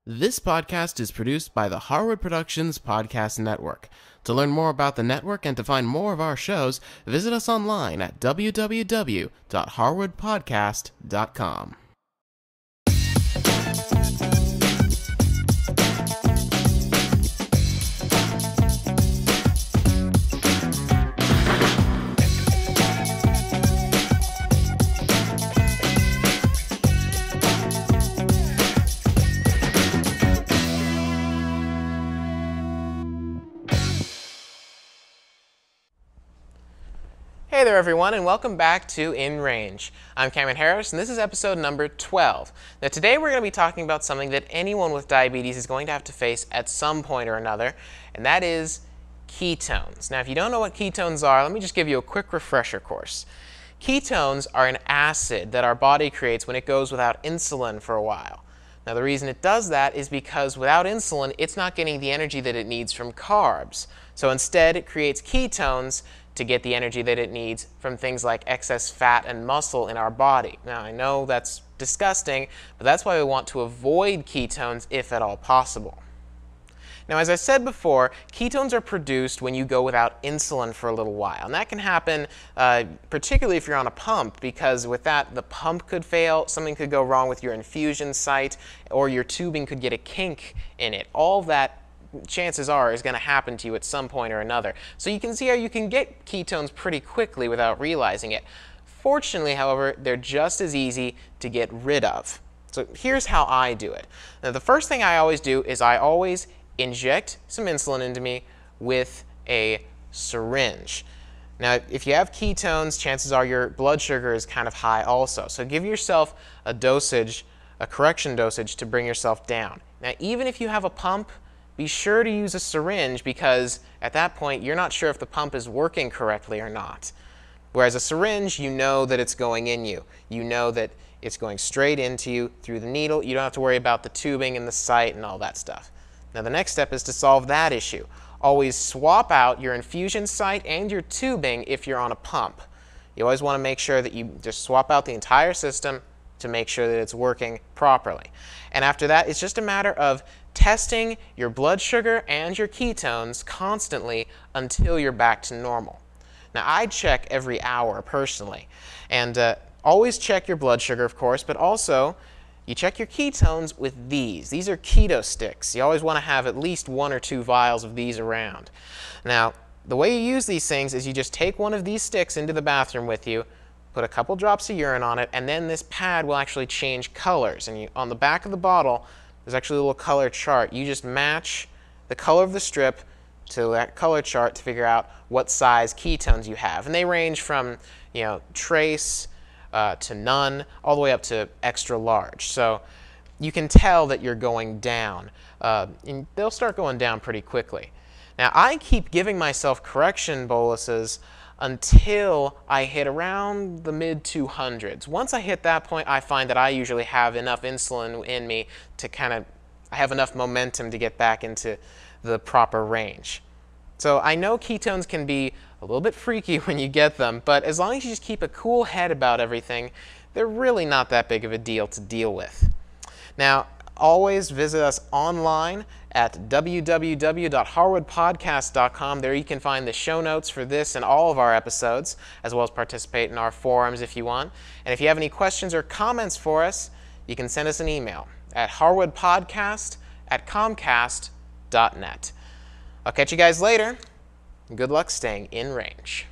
This podcast is produced by the Harwood Productions Podcast Network. To learn more about the network and to find more of our shows, visit us online at www.harwoodpodcast.com. Hey there everyone, and welcome back to In Range. I'm Cameron Harris, and this is episode number 12. Now today we're going to be talking about something that anyone with diabetes is going to have to face at some point or another, and that is ketones. Now if you don't know what ketones are, let me just give you a quick refresher course. Ketones are an acid that our body creates when it goes without insulin for a while. Now the reason it does that is because without insulin, it's not getting the energy that it needs from carbs. So instead it creates ketones to get the energy that it needs from things like excess fat and muscle in our body. Now I know that's disgusting, but that's why we want to avoid ketones if at all possible. Now as I said before, ketones are produced when you go without insulin for a little while. And that can happen particularly if you're on a pump, because with that the pump could fail, something could go wrong with your infusion site, or your tubing could get a kink in it. All that, chances are, is going to happen to you at some point or another. So you can see how you can get ketones pretty quickly without realizing it. Fortunately, however, they're just as easy to get rid of. So here's how I do it. Now, the first thing I always do is I always inject some insulin into me with a syringe. Now, if you have ketones, chances are your blood sugar is kind of high also. So give yourself a dosage, a correction dosage, to bring yourself down. Now, even if you have a pump, be sure to use a syringe, because at that point you're not sure if the pump is working correctly or not. Whereas a syringe, you know that it's going in you. You know that it's going straight into you through the needle. You don't have to worry about the tubing and the site and all that stuff. Now the next step is to solve that issue. Always swap out your infusion site and your tubing if you're on a pump. You always want to make sure that you just swap out the entire system to make sure that it's working properly. And after that, it's just a matter of testing your blood sugar and your ketones constantly until you're back to normal. Now I check every hour personally, and always check your blood sugar, of course, but also you check your ketones with these. These are keto sticks. You always want to have at least 1 or 2 vials of these around. Now the way you use these things is you just take one of these sticks into the bathroom with you, put a couple drops of urine on it, and then this pad will actually change colors. And on the back of the bottle, there's actually a little color chart. You just match the color of the strip to that color chart to figure out what size ketones you have. And they range from, trace to none, all the way up to extra large. So you can tell that you're going down. And they'll start going down pretty quickly. Now I keep giving myself correction boluses until I hit around the mid-200s. Once I hit that point, I find that I usually have enough insulin in me to I have enough momentum to get back into the proper range. So I know ketones can be a little bit freaky when you get them, but as long as you just keep a cool head about everything, they're really not that big of a deal to deal with. Now, always visit us online at www.harwoodpodcast.com. There you can find the show notes for this and all of our episodes, as well as participate in our forums if you want. And if you have any questions or comments for us, you can send us an email at harwoodpodcast@comcast.net. I'll catch you guys later. Good luck staying in range.